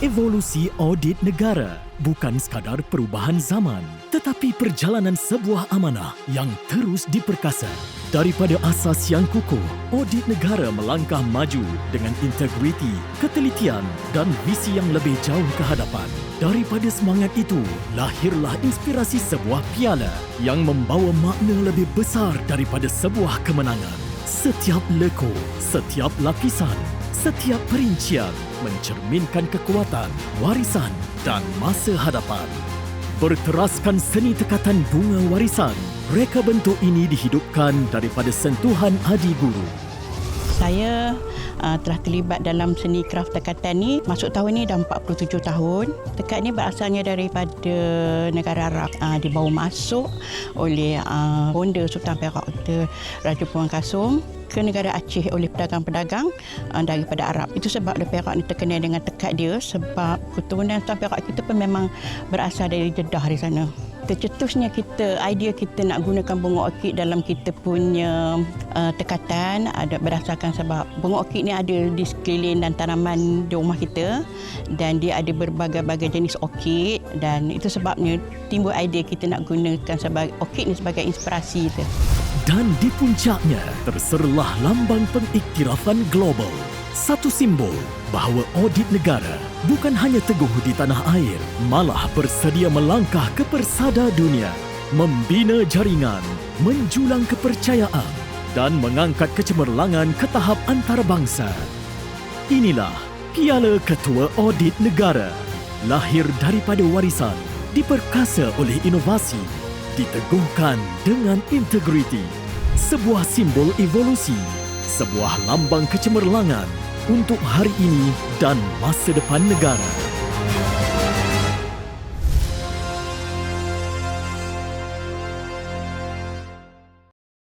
Evolusi audit negara bukan sekadar perubahan zaman, tetapi perjalanan sebuah amanah yang terus diperkasa. Daripada asas yang kukuh, audit negara melangkah maju dengan integriti, ketelitian dan visi yang lebih jauh ke hadapan. Daripada semangat itu, lahirlah inspirasi sebuah piala yang membawa makna lebih besar daripada sebuah kemenangan. Setiap leko, setiap lapisan, setiap perincian mencerminkan kekuatan, warisan dan masa hadapan. Berteraskan seni tekatan bunga warisan, reka bentuk ini dihidupkan daripada sentuhan Adi Guru. Saya telah terlibat dalam seni kraf tekatan ni masuk tahun ni dah 47 tahun. Tekat ni berasalnya daripada negara Arab, dibawa masuk oleh Bonda Sultan Perak kita Raja Puan Kasum ke negara Aceh oleh pedagang-pedagang daripada Arab. Itu sebab Perak ni terkenal dengan tekad dia, sebab keturunan Sultan Perak kita pun memang berasal dari Jeddah di sana. Tercetusnya idea kita nak gunakan bunga orkid dalam kita punya tekatan ada berdasarkan sebab bunga orkid ni ada di sekeliling dan tanaman di rumah kita, dan dia ada berbagai-bagai jenis orkid, dan itu sebabnya timbul idea kita nak gunakan orkid ni sebagai inspirasi kita. Dan di puncaknya terserlah lambang pengiktirafan global. Satu simbol bahawa audit negara bukan hanya teguh di tanah air, malah bersedia melangkah ke persada dunia, membina jaringan, menjulang kepercayaan dan mengangkat kecemerlangan ke tahap antarabangsa. Inilah Piala Ketua Audit Negara, lahir daripada warisan, diperkasa oleh inovasi, diteguhkan dengan integriti. Sebuah simbol evolusi, sebuah lambang kecemerlangan untuk hari ini dan masa depan negara.